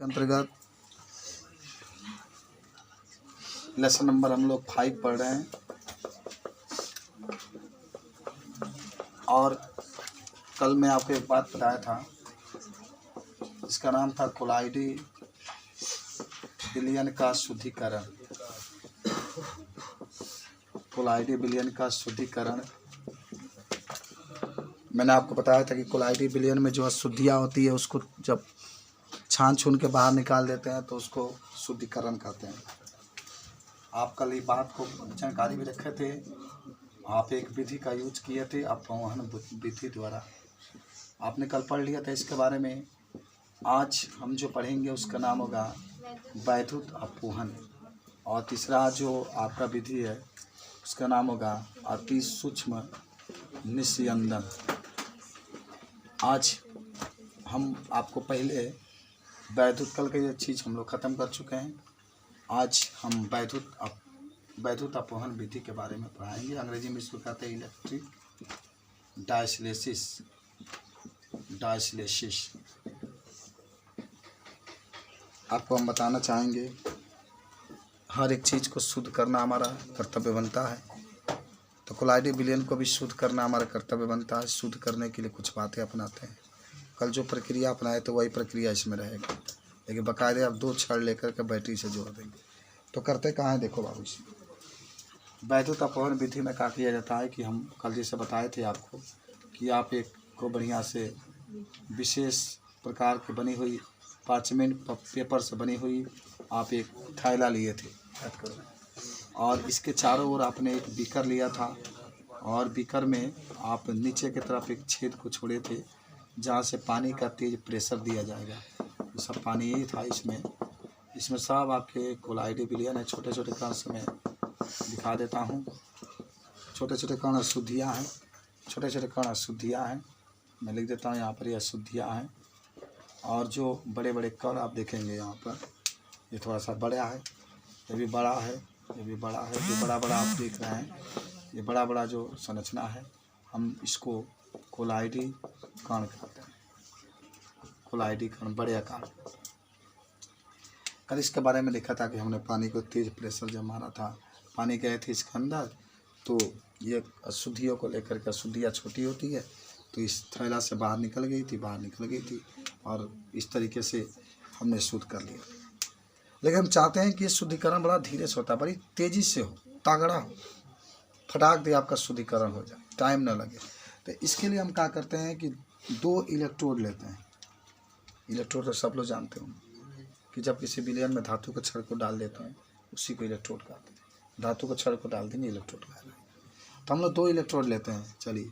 के अंतर्गत lesson number हम लोग 5 पढ़ रहे हैं और कल मैं आपको एक बात बताया था, इसका नाम था कोलाइडी विलयन का शुद्धिकरण। कोलाइडी विलयन का शुद्धिकरण मैंने आपको बताया था कि कोलाइडी विलयन में जो अशुद्धियाँ होती है उसको जब छान छून के बाहर निकाल देते हैं तो उसको शुद्धिकरण कहते हैं। आप कल ये बात को जानकारी भी रखे थे, आप एक विधि का यूज किए थे अपवहन विधि द्वारा, आपने कल पढ़ लिया था इसके बारे में। आज हम जो पढ़ेंगे उसका नाम होगा वैद्युत अपवहन, और तीसरा जो आपका विधि है उसका नाम होगा अति सूक्ष्म निस्यंदन। आज हम आपको पहले वैद्युत कल की चीज़ हम लोग ख़त्म कर चुके हैं। आज हम वैद्युत अपवहन विधि के बारे में पढ़ाएंगे। अंग्रेजी में इसको कहते हैं इलेक्ट्रिक डायस्लेसिस। आपको हम बताना चाहेंगे, हर एक चीज़ को शुद्ध करना हमारा कर्तव्य बनता है, तो कोलाइडी विलयन को भी शुद्ध करना हमारा कर्तव्य बनता है। शुद्ध करने के लिए कुछ बातें अपनाते हैं। कल जो प्रक्रिया अपनाए तो वही प्रक्रिया इसमें रहेगी, लेकिन बाकायदे आप 2 छड़ लेकर के बैटरी से जोड़ देंगे। तो करते कहाँ हैं, देखो बाबू जी, वैद्युत अपवहन विधि में क्या किया जाता है कि हम कल जैसे बताए थे आपको कि आप एक को बढ़िया से विशेष प्रकार की बनी हुई पार्चमेंट पेपर से बनी हुई आप एक थैला लिए थे, और इसके चारों ओर आपने एक बीकर लिया था, और बीकर में आप नीचे की तरफ एक छेद को छोड़े थे जहाँ से पानी का तेज प्रेशर दिया जाएगा। तो सब पानी यही था इसमें सब आपके कोलाइडी विलयन है। छोटे छोटे कण से मैं दिखा देता हूँ। छोटे छोटे कण अशुद्धियाँ हैं, छोटे छोटे कण अशुद्धियाँ हैं। मैं लिख देता हूँ यहाँ पर, ये अशुद्धियाँ हैं। और जो बड़े बड़े कण आप देखेंगे यहाँ पर, ये थोड़ा सा बड़ा है, ये भी बड़ा है, ये भी बड़ा है। जो बड़ा बड़ा आप देख रहे हैं, ये बड़ा बड़ा जो संरचना है, हम इसको कोलाइडी कण कहते हैं। कोलाइडी कण बड़े आकार। कल इसके बारे में लिखा था कि हमने पानी को तेज प्रेशर जब मारा था, पानी गए थे इसके अंदर, तो ये अशुद्धियों को लेकर के, अशुद्धियाँ छोटी होती है तो इस थैला से बाहर निकल गई थी, और इस तरीके से हमने शुद्ध कर लिया। लेकिन हम चाहते हैं कि ये शुद्धिकरण बड़ा धीरे से होता है, बड़ी तेज़ी से हो, तगड़ा हो, फटाक दे आपका शुद्धिकरण हो जाए, टाइम ना लगे। तो इसके लिए हम क्या करते हैं कि 2 इलेक्ट्रोड लेते हैं। इलेक्ट्रोड तो सब लोग जानते होंगे कि जब किसी विलयन में धातु के छड़ को डाल देते हैं उसी को इलेक्ट्रोड कहते हैं। धातु के छड़ को डाल देंगे, इलेक्ट्रोड कहलाएगा। तो हम लोग 2 इलेक्ट्रोड लेते हैं। चलिए,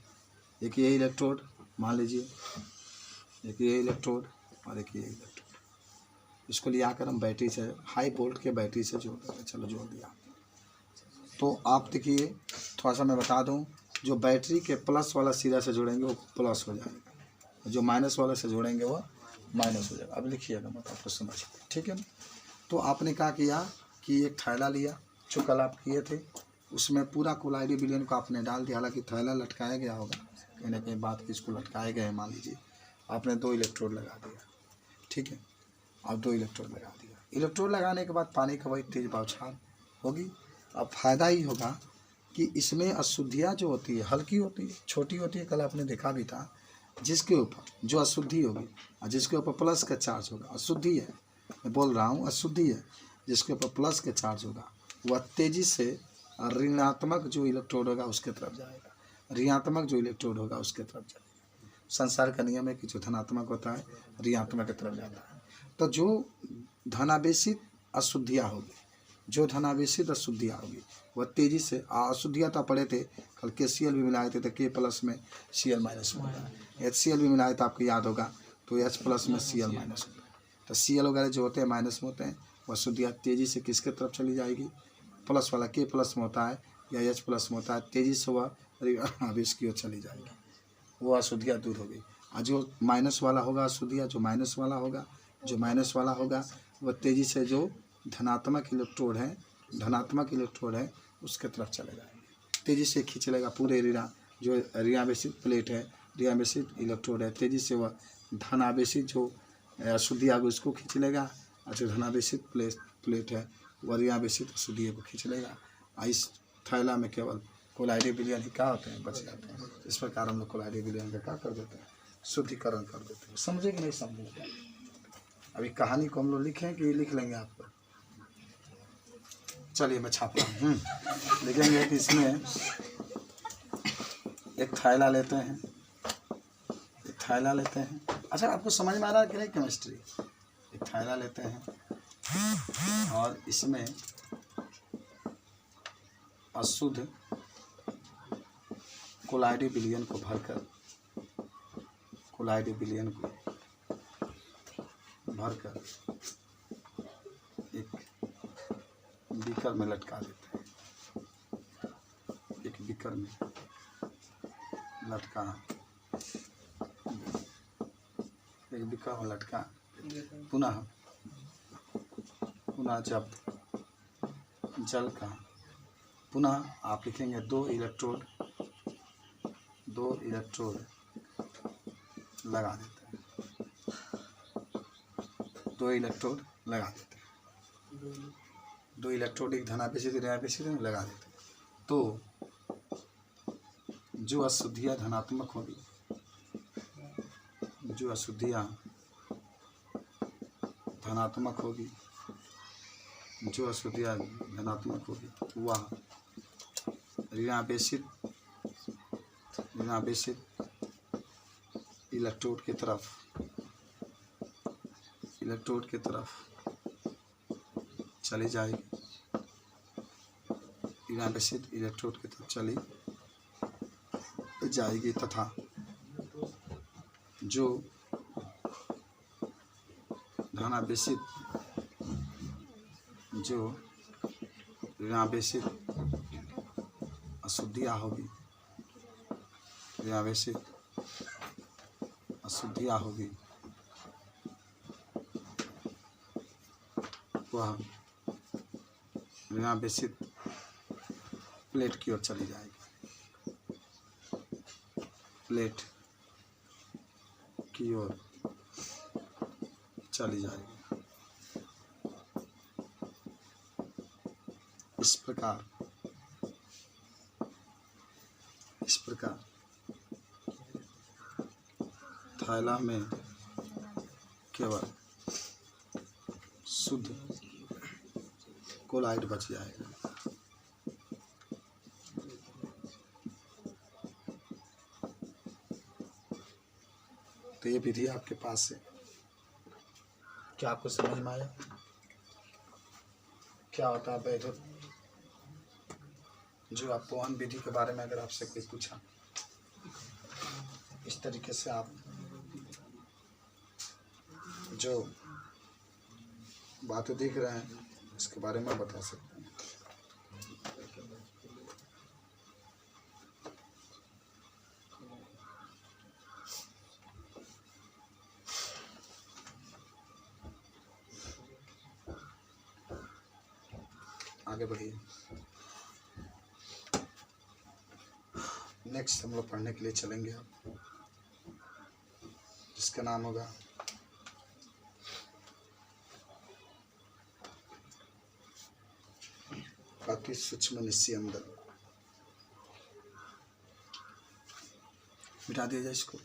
एक ये इलेक्ट्रोड मान लीजिए, एक ये इलेक्ट्रोड और एक ये इलेक्ट्रोड। इसको ले आकर हम बैटरी से, हाई वोल्ट के बैटरी से जोड़ देंगे। चलो जोड़ दिया। तो आप देखिए, थोड़ा सा मैं बता दूं, जो बैटरी के प्लस वाला सिरा से जोड़ेंगे वो प्लस हो जाएगा, जो माइनस वाला से जोड़ेंगे वो माइनस हो जाएगा। अब लिखिएगा, मत आपको समझिए, ठीक है ना। तो आपने क्या किया कि एक थैला लिया जो कल आप किए थे, उसमें पूरा कोलाइडी विलयन को आपने डाल दिया। हालांकि थैला लटकाया गया होगा, कहीं ना कहीं बात की इसको लटकाए गए हैं। मान लीजिए आपने 2 इलेक्ट्रोड लगा दिया, ठीक है। अब 2 इलेक्ट्रोड लगा दिया। इलेक्ट्रोड लगाने के बाद पानी का वही तेज बौछार होगी। अब फायदा ही होगा कि इसमें अशुद्धियाँ जो होती है हल्की होती है, छोटी होती है। कल आपने देखा भी था, जिसके ऊपर जो अशुद्धि होगी और जिसके ऊपर प्लस का चार्ज होगा, अशुद्धि है, मैं बोल रहा हूँ अशुद्धि है, जिसके ऊपर प्लस का चार्ज होगा वह तेज़ी से ऋणात्मक जो इलेक्ट्रोड होगा उसके तरफ जाएगा, ऋणात्मक जो इलेक्ट्रोड होगा उसके तरफ जाएगा। संसार का नियम है कि जो धनात्मक होता है ऋणात्मक की तरफ जाता है। तो जो धनावेशित अशुद्धियाँ होगी, जो धनावेशित अशुद्धियाँ होगी वह तेज़ी से, अशुद्धियाँ तो पढ़े थे कल, KCl भी मिलाए थे तो K प्लस में Cl माइनस में होता है। HCl भी मिलाए तो आपको याद होगा तो H प्लस में Cl माइनस होता है। तो Cl वगैरह जो होते हैं माइनस में होते हैं, वह अशुद्धियाँ तेज़ी से किसके तरफ चली जाएगी, प्लस वाला K प्लस में होता है या H प्लस में होता है, तेज़ी से वह आवेश की ओर चली जाएगी, वो अशुद्धियाँ दूर हो गई। और जो माइनस वाला होगा अशुद्धियाँ, जो माइनस वाला होगा वह तेज़ी से जो धनात्मक इलेक्ट्रोड है उसके तरफ चले जाएंगे, तेज़ी से खींच लेगा पूरे जो ऋणावेशित प्लेट है, ऋणावेशित इलेक्ट्रोड है, तेज़ी से वह धनावेशित जो अशुद्धिया को इसको खींच लेगा, अच्छा धनावेशित प्लेट है वर्यावेशित अशुद्धिया को खींच लेगा। इस थैला में केवल कोलाइडी विलयन ही क्या होते हैं, बच जाते हैं। इस प्रकार हम लोग कोलाइडी विलयन का क्या कर देते हैं, शुद्धिकरण कर देते हैं। समझे कि नहीं समझे? अभी कहानी को हम लोग लिखें कि लिख लेंगे आपको? चलिए मैं छाप रहा हूँ। लिखेंगे कि इसमें एक थैला लेते हैं, एक थैला लेते हैं। अच्छा आपको समझ में आ रहा है कि नहीं केमिस्ट्री? एक थैला लेते हैं और इसमें अशुद्ध कोलाइडी विलयन को भरकर, कोलाइडी विलयन को भरकर एक बीकर में लटका देते हैं। एक बीकर में लटका, एक बीकर में लटका। पुनः जब जल का पुनः आप लिखेंगे 2 इलेक्ट्रोड लगा देते हैं, 2 इलेक्ट्रोड लगा देते हैं, 2 इलेक्ट्रोड एक धनावेशित ऋणावेशित में लगा देते हैं। तो जो अशुद्धियाँ धनात्मक होगी, जो अशुद्धियाँ धनात्मक होगी, जो अशुद्धियाँ धनात्मक होगी वह ऋणावेशित इलेक्ट्रोड की तरफ चली जाएगी, ऋणावेशित इलेक्ट्रोड की तरफ चली जाएगी तथा जो धनावेशित, जो ऋणावेशित अशुद्धियाँ होगी, ऋणावेशित अशुद्धियाँ होगी वह ऋणावेशित प्लेट की ओर चली जाएगी, प्लेट की ओर चली जाएगी। इस प्रकार थैला में केवल शुद्ध कोलाइड बच जाएगा। तो ये विधि आपके पास है, क्या आपको समझ में आया? क्या होता है वैद्युत, जो अपवहन विधि के बारे में अगर आपसे कोई पूछा, इस तरीके से आप जो बातें देख रहे हैं इसके बारे में बता सकते हैं। आगे बढ़िए। नेक्स्ट हम लोग पढ़ने के लिए चलेंगे अब, जिसका नाम होगा अति सूक्ष्म निस्यंदन। मिटा दिया जाए इसको।